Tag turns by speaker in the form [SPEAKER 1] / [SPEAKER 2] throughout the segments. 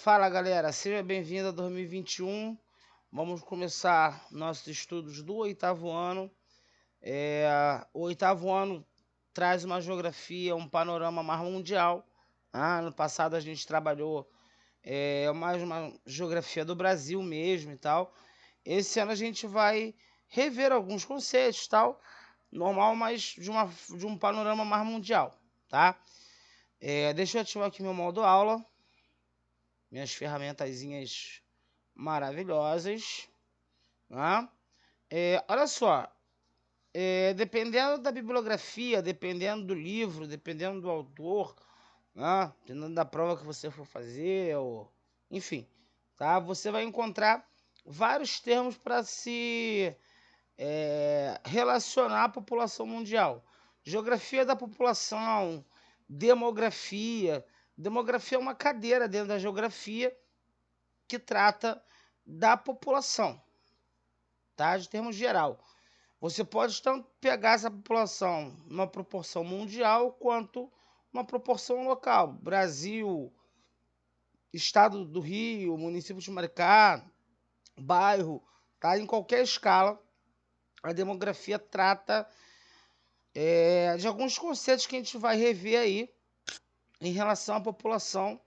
[SPEAKER 1] Fala galera, seja bem-vindo a 2021. Vamos começar nossos estudos do oitavo ano. O oitavo ano traz uma geografia, um panorama mais mundial. Ano passado a gente trabalhou mais uma geografia do Brasil mesmo e tal. Esse ano a gente vai rever alguns conceitos e tal, normal, mas de um panorama mais mundial, tá? Deixa eu ativar aqui meu modo aula, minhas ferramentazinhas maravilhosas, né? Olha só, dependendo da bibliografia, dependendo do livro, dependendo do autor, né? Dependendo da prova que você for fazer, enfim, tá? Você vai encontrar vários termos para se relacionar à população mundial. Geografia da população, demografia. Demografia é uma cadeira dentro da geografia que trata da população, tá? De termo geral. Você pode tanto pegar essa população numa proporção mundial quanto uma proporção local. Brasil, estado do Rio, município de Maricá, bairro, tá? Em qualquer escala, a demografia trata de alguns conceitos que a gente vai rever aí em relação à população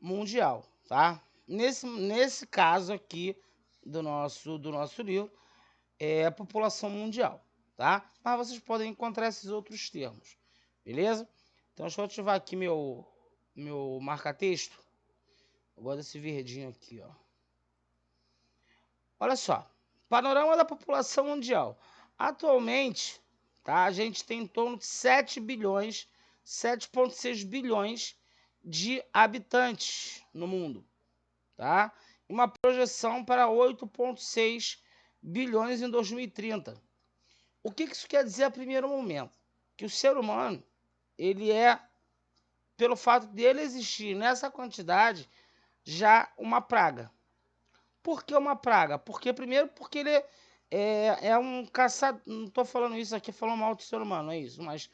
[SPEAKER 1] mundial, tá? Nesse caso aqui do nosso livro, é a população mundial, tá? Mas vocês podem encontrar esses outros termos, beleza? Então deixa eu ativar aqui meu marca-texto. Eu gosto desse verdinho aqui, ó. Olha só, panorama da população mundial. Atualmente, tá? A gente tem em torno de 7 bilhões, 7,6 bilhões de habitantes no mundo, tá? E uma projeção para 8,6 bilhões em 2030. O que isso quer dizer a primeiro momento? Que o ser humano, ele pelo fato dele existir nessa quantidade, já uma praga. Por que uma praga? Porque ele é um caçador. Não estou falando isso aqui falando mal do ser humano, é isso, mas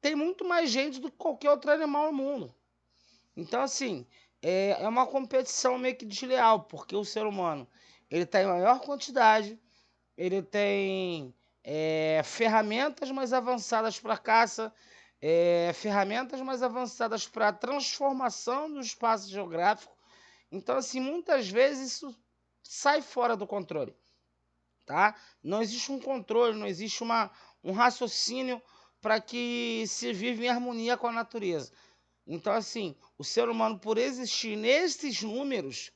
[SPEAKER 1] tem muito mais gente do que qualquer outro animal no mundo. Então, assim, é uma competição meio que desleal, porque o ser humano ele está em maior quantidade, ele tem ferramentas mais avançadas para caça, ferramentas mais avançadas para transformação do espaço geográfico. Então, assim, muitas vezes isso sai fora do controle, tá? Não existe um controle, não existe um raciocínio para que se viva em harmonia com a natureza. Então, assim, o ser humano, por existir nesses números,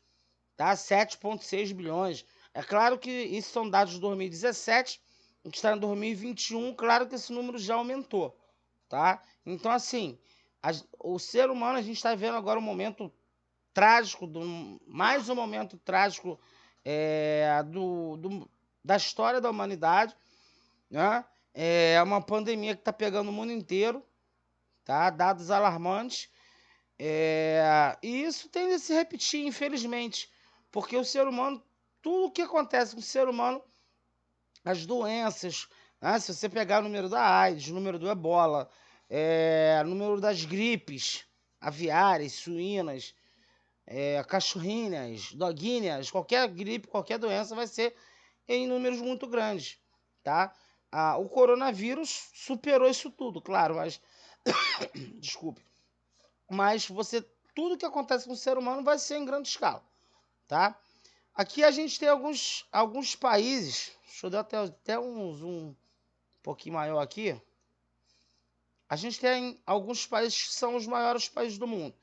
[SPEAKER 1] tá? 7,6 bilhões. É claro que isso são dados de 2017, a gente está em 2021, claro que esse número já aumentou, tá? Então, assim, o ser humano, a gente está vendo agora um momento trágico, mais um momento trágico da história da humanidade, né? É uma pandemia que está pegando o mundo inteiro, tá? Dados alarmantes. E isso tem de se repetir, infelizmente, porque o ser humano, tudo o que acontece com o ser humano, as doenças, né? Se você pegar o número da AIDS, o número do ebola, o número das gripes aviárias, suínas, cachorrinhas, doguinhas, qualquer gripe, qualquer doença vai ser em números muito grandes, tá? O coronavírus superou isso tudo, claro, mas desculpe, mas tudo que acontece com o ser humano vai ser em grande escala, tá? Aqui a gente tem alguns países, deixa eu dar até um zoom um pouquinho maior aqui. A gente tem alguns países que são os maiores países do mundo,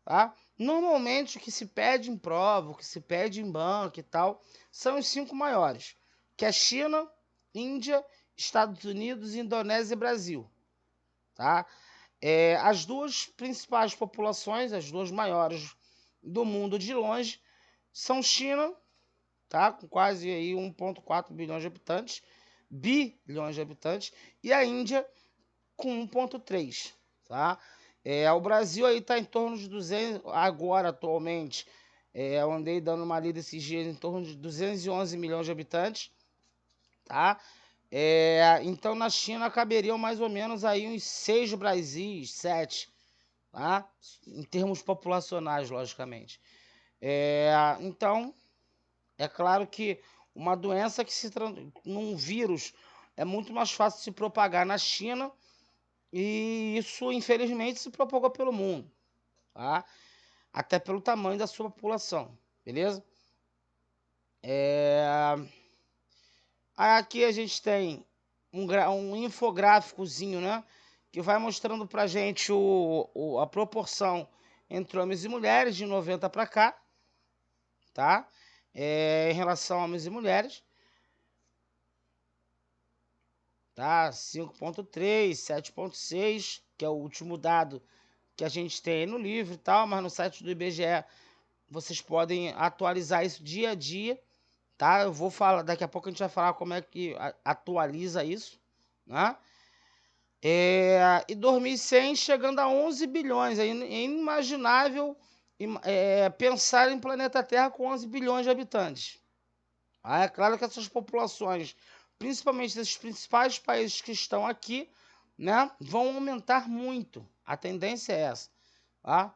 [SPEAKER 1] tá? Normalmente o que se pede em prova, o que se pede em banco e tal, são os 5 maiores, que é China, Índia, Estados Unidos, Indonésia e Brasil, tá? As duas principais populações, as duas maiores do mundo de longe, são China, tá? Com quase aí 1,4 bilhões de habitantes, e a Índia com 1,3, tá? O Brasil aí está em torno de 200, agora atualmente, eu andei dando uma lida esses dias, em torno de 211 milhões de habitantes, tá? Então na China caberiam mais ou menos aí uns 6 Brasis, 7, tá? Em termos populacionais, logicamente. Então, é claro que uma doença que num vírus é muito mais fácil de se propagar na China e isso, infelizmente, se propagou pelo mundo, tá? Até pelo tamanho da sua população, beleza? Aqui a gente tem um infográficozinho, né? Que vai mostrando pra gente a proporção entre homens e mulheres de 90 para cá, tá? Em relação a homens e mulheres, tá? 5,3, 7,6, que é o último dado que a gente tem aí no livro e tal, mas no site do IBGE vocês podem atualizar isso dia a dia, tá? Eu vou falar, daqui a pouco a gente vai falar como é que atualiza isso, né? E 2100 chegando a 11 bilhões, é inimaginável pensar em planeta Terra com 11 bilhões de habitantes. É claro que essas populações, principalmente desses principais países que estão aqui, né, vão aumentar muito. A tendência é essa. Tá?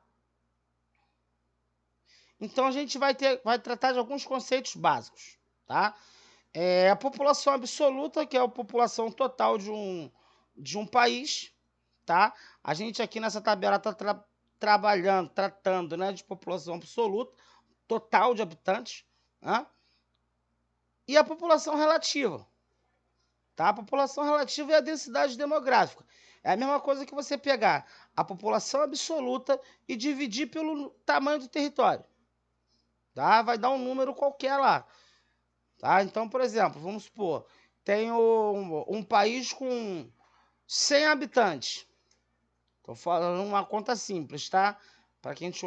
[SPEAKER 1] Então a gente vai tratar de alguns conceitos básicos. Tá? A população absoluta, que é a população total de um país. Tá? A gente aqui nessa tabela está tratando, né, de população absoluta, total de habitantes. Né? E a população relativa. Tá? A população relativa é a densidade demográfica. É a mesma coisa que você pegar a população absoluta e dividir pelo tamanho do território. Tá? Vai dar um número qualquer lá. Tá? Então, por exemplo, vamos supor, tem um país com 100 habitantes. Estou falando uma conta simples, tá? Para que a gente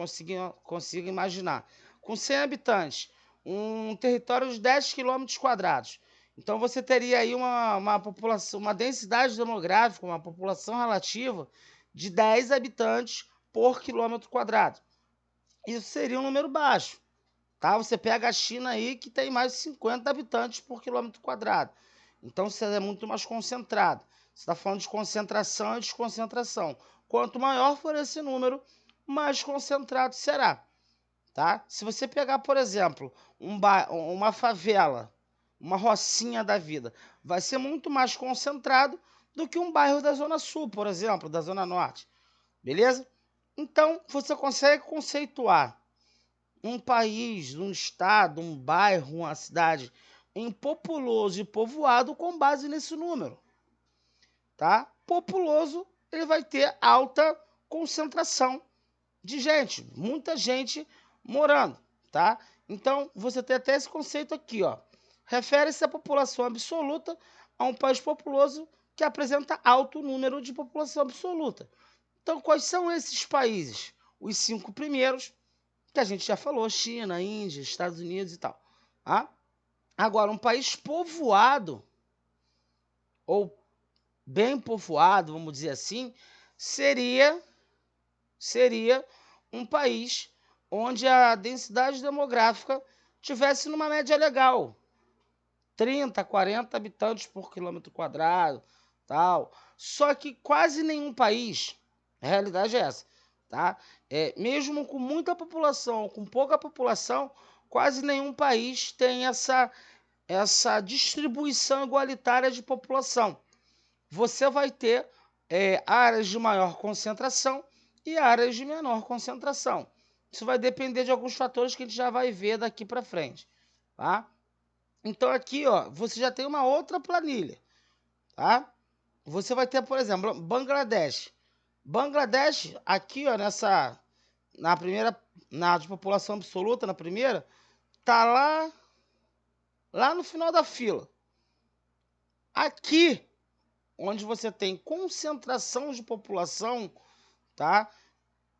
[SPEAKER 1] consiga imaginar. Com 100 habitantes, um território de 10 quilômetros quadrados. Então você teria aí uma população, uma densidade demográfica, uma população relativa de 10 habitantes por quilômetro quadrado. Isso seria um número baixo, tá? Você pega a China aí que tem mais de 50 habitantes por quilômetro quadrado. Então você é muito mais concentrado. Você está falando de concentração e desconcentração. Quanto maior for esse número, mais concentrado será. Tá? Se você pegar, por exemplo, uma favela, uma rocinha da vida, vai ser muito mais concentrado do que um bairro da Zona Sul, por exemplo, da Zona Norte. Beleza? Então, você consegue conceituar um país, um estado, um bairro, uma cidade em populoso e povoado com base nesse número. Tá? Populoso, ele vai ter alta concentração de gente, muita gente morando, tá? Então, você tem até esse conceito aqui, ó. Refere-se à população absoluta a um país populoso que apresenta alto número de população absoluta. Então, quais são esses países? Os 5 primeiros, que a gente já falou, China, Índia, Estados Unidos e tal. Tá? Agora, um país povoado, ou bem povoado, vamos dizer assim, seria um país onde a densidade demográfica tivesse numa média legal, 30, 40 habitantes por quilômetro quadrado, tal. Só que quase nenhum país, a realidade é essa, tá? Mesmo com muita população, com pouca população, quase nenhum país tem essa distribuição igualitária de população. Você vai ter áreas de maior concentração e áreas de menor concentração. Isso vai depender de alguns fatores que a gente já vai ver daqui para frente, tá? Então aqui, ó, você já tem uma outra planilha, tá? Você vai ter, por exemplo, Bangladesh. Bangladesh, aqui, ó, na primeira, na de população absoluta, na primeira, tá lá no final da fila. Aqui, onde você tem concentração de população, tá?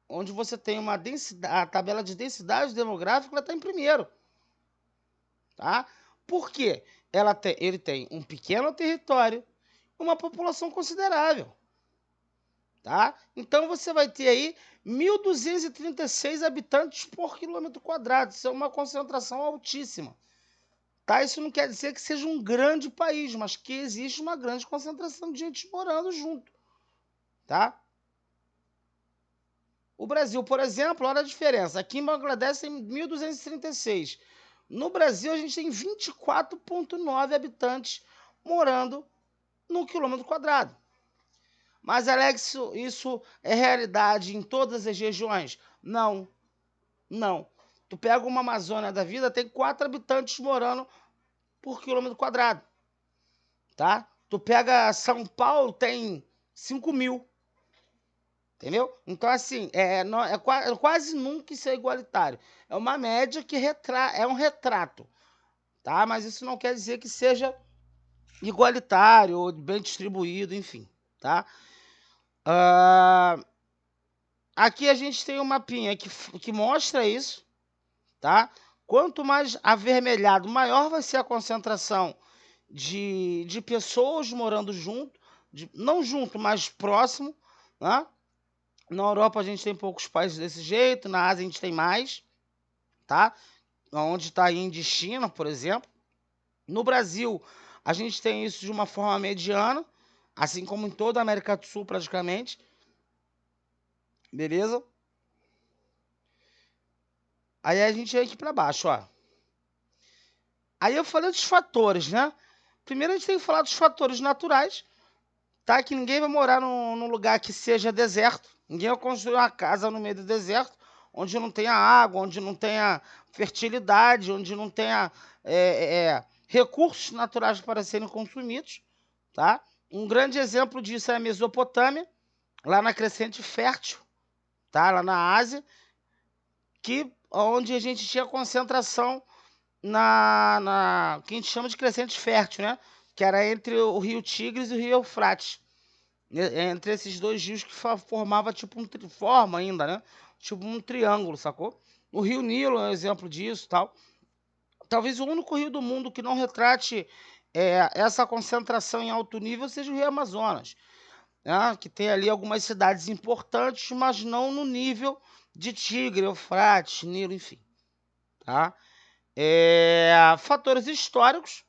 [SPEAKER 1] Onde você tem uma densidade, a tabela de densidade demográfica, ela está em primeiro, tá? Por quê? Ele tem um pequeno território, uma população considerável, tá? Então você vai ter aí 1.236 habitantes por quilômetro quadrado. Isso é uma concentração altíssima, tá? Isso não quer dizer que seja um grande país, mas que existe uma grande concentração de gente morando junto, tá? O Brasil, por exemplo, olha a diferença. Aqui em Bangladesh tem 1.236. No Brasil, a gente tem 24,9 habitantes morando num quilômetro quadrado. Mas, Alex, isso é realidade em todas as regiões? Não, não. Tu pega uma Amazônia da vida, tem 4 habitantes morando por quilômetro quadrado, tá? Tu pega São Paulo, tem 5.000, entendeu? Então, assim, quase nunca isso é igualitário. É uma média que é um retrato, tá? Mas isso não quer dizer que seja igualitário ou bem distribuído, enfim, tá? Aqui a gente tem um mapinha que mostra isso, tá? Quanto mais avermelhado, maior vai ser a concentração de pessoas morando junto, não junto, mas próximo, né? Na Europa a gente tem poucos países desse jeito, na Ásia a gente tem mais, tá? Onde está a Índia e China, por exemplo. No Brasil, a gente tem isso de uma forma mediana, assim como em toda a América do Sul, praticamente. Beleza? Aí a gente vem aqui para baixo, ó. Aí eu falei dos fatores, né? Primeiro a gente tem que falar dos fatores naturais, tá? Que ninguém vai morar num lugar que seja deserto. Ninguém vai construir uma casa no meio do deserto, onde não tenha água, onde não tenha fertilidade, onde não tenha recursos naturais para serem consumidos, tá? Um grande exemplo disso é a Mesopotâmia, lá na Crescente Fértil, tá? Lá na Ásia, onde a gente tinha concentração que a gente chama de Crescente Fértil, né? Que era entre o rio Tigres e o rio Eufrates. Entre esses dois rios que formava tipo forma ainda, né? Tipo um triângulo, sacou? O rio Nilo é um exemplo disso, tal. Talvez o único rio do mundo que não retrate essa concentração em alto nível seja o rio Amazonas, né? Que tem ali algumas cidades importantes, mas não no nível de Tigre, Eufrates, Nilo, enfim, tá? Fatores históricos,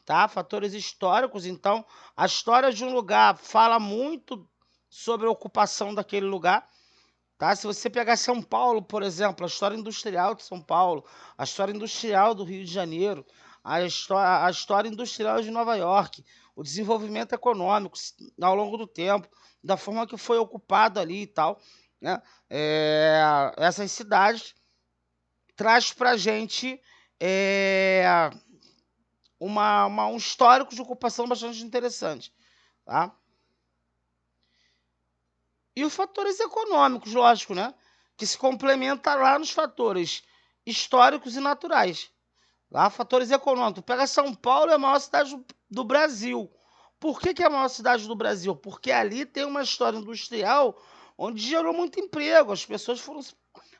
[SPEAKER 1] tá? Fatores históricos, então a história de um lugar fala muito sobre a ocupação daquele lugar, tá? Se você pegar São Paulo, por exemplo, a história industrial de São Paulo, a história industrial do Rio de Janeiro, a história industrial de Nova York, o desenvolvimento econômico ao longo do tempo, da forma que foi ocupado ali e tal, né? Essas cidades traz pra gente um histórico de ocupação bastante interessante, tá? E os fatores econômicos, lógico, né? Que se complementa lá nos fatores históricos e naturais. Lá, fatores econômicos. Pega São Paulo, é a maior cidade do Brasil. Por que é a maior cidade do Brasil? Porque ali tem uma história industrial onde gerou muito emprego. As pessoas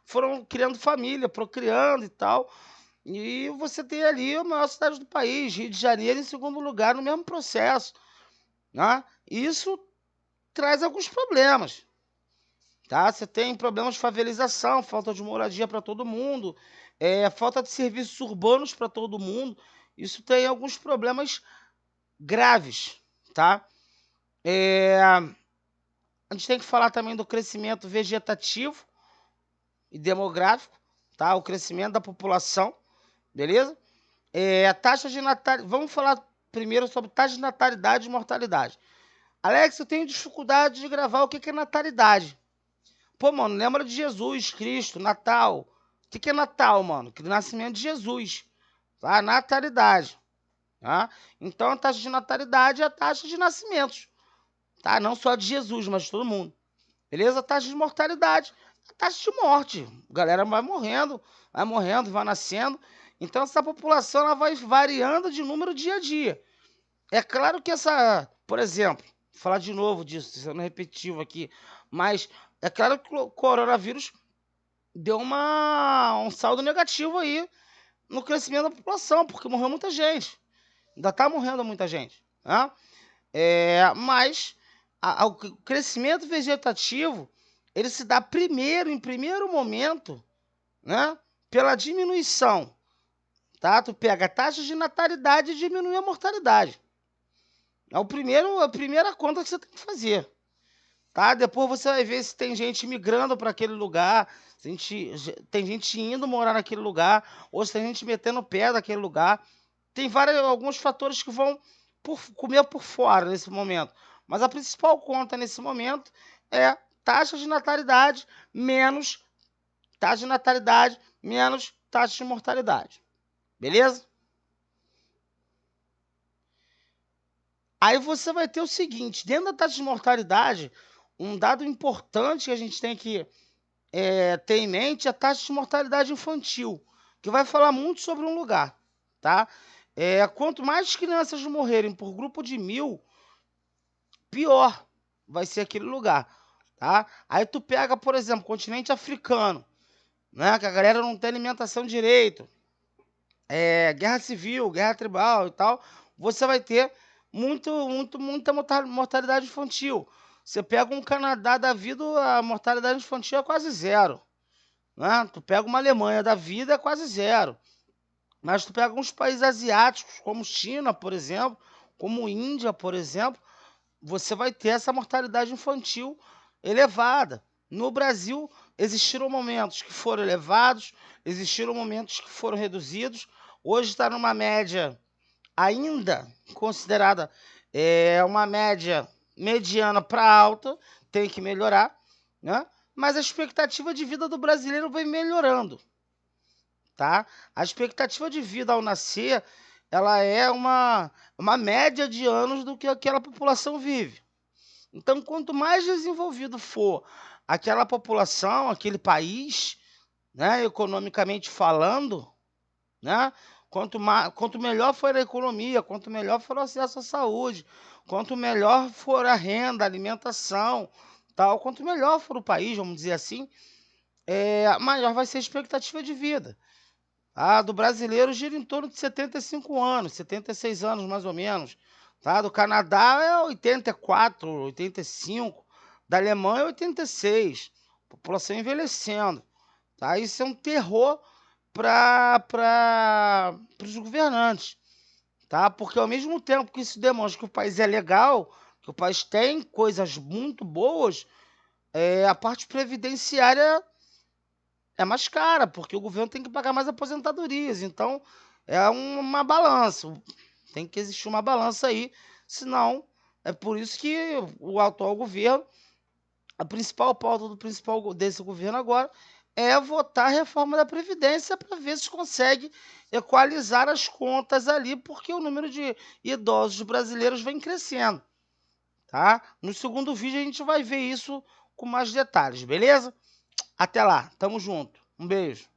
[SPEAKER 1] foram criando família, procriando e tal. E você tem ali a maior cidade do país, Rio de Janeiro, em segundo lugar, no mesmo processo, né? Isso traz alguns problemas, tá? Você tem problemas de favelização, falta de moradia para todo mundo, falta de serviços urbanos para todo mundo. Isso tem alguns problemas graves, tá? A gente tem que falar também do crescimento vegetativo e demográfico, tá? O crescimento da população, beleza? A taxa de natalidade. Vamos falar primeiro sobre taxa de natalidade e mortalidade. Alex, eu tenho dificuldade de gravar o que é natalidade. Pô, mano, lembra de Jesus, Cristo, Natal. O que é Natal, mano? Que é o nascimento de Jesus. Tá? Natalidade. Tá? Então, a taxa de natalidade é a taxa de nascimentos. Tá? Não só de Jesus, mas de todo mundo. Beleza? A taxa de mortalidade. A taxa de morte. A galera vai morrendo, vai nascendo. Então, essa população ela vai variando de número dia a dia. É claro que por exemplo, vou falar de novo disso, sendo repetitivo aqui, mas é claro que o coronavírus deu um saldo negativo aí no crescimento da população, porque morreu muita gente. Ainda está morrendo muita gente, né? Mas o crescimento vegetativo, ele se dá em primeiro momento, né, pela diminuição, tá? Tu pega a taxa de natalidade e diminui a mortalidade. É a primeira conta que você tem que fazer, tá? Depois você vai ver se tem gente migrando para aquele lugar, se tem gente indo morar naquele lugar, ou se tem gente metendo pé daquele lugar. Tem alguns fatores que vão comer por fora nesse momento. Mas a principal conta nesse momento é taxa de natalidade menos taxa de natalidade menos taxa de mortalidade. Beleza? Aí você vai ter o seguinte, dentro da taxa de mortalidade, um dado importante que a gente tem que ter em mente é a taxa de mortalidade infantil, que vai falar muito sobre um lugar, tá? Quanto mais crianças morrerem por grupo de 1.000, pior vai ser aquele lugar, tá? Aí tu pega, por exemplo, o continente africano, né? Que a galera não tem alimentação direito, guerra civil, guerra tribal e tal, você vai ter muita mortalidade infantil. Você pega um Canadá da vida, a mortalidade infantil é quase zero, né? Tu pega uma Alemanha da vida, é quase zero. Mas tu pega uns países asiáticos, como China, por exemplo, como Índia, por exemplo, você vai ter essa mortalidade infantil elevada. No Brasil, existiram momentos que foram elevados, existiram momentos que foram reduzidos. Hoje está numa média ainda considerada uma média mediana para alta, tem que melhorar, né? Mas a expectativa de vida do brasileiro vem melhorando, tá? A expectativa de vida ao nascer, ela é uma média de anos do que aquela população vive. Então, quanto mais desenvolvido for aquela população, aquele país, né, economicamente falando, né, quanto melhor for a economia, quanto melhor for o acesso à saúde, quanto melhor for a renda, a alimentação, tal, quanto melhor for o país, vamos dizer assim, maior vai ser a expectativa de vida. A do brasileiro gira em torno de 75 anos, 76 anos mais ou menos. Tá? Do Canadá é 84, 85. Da Alemanha é 86. População envelhecendo. Tá? Isso é um terror para os governantes. Tá? Porque ao mesmo tempo que isso demonstra que o país é legal, que o país tem coisas muito boas, a parte previdenciária é mais cara, porque o governo tem que pagar mais aposentadorias. Então, é uma balança. Tem que existir uma balança aí, senão é por isso que o atual governo, a principal pauta desse governo agora é votar a reforma da Previdência para ver se consegue equalizar as contas ali, porque o número de idosos brasileiros vem crescendo, tá? No segundo vídeo a gente vai ver isso com mais detalhes, beleza? Até lá, tamo junto. Um beijo.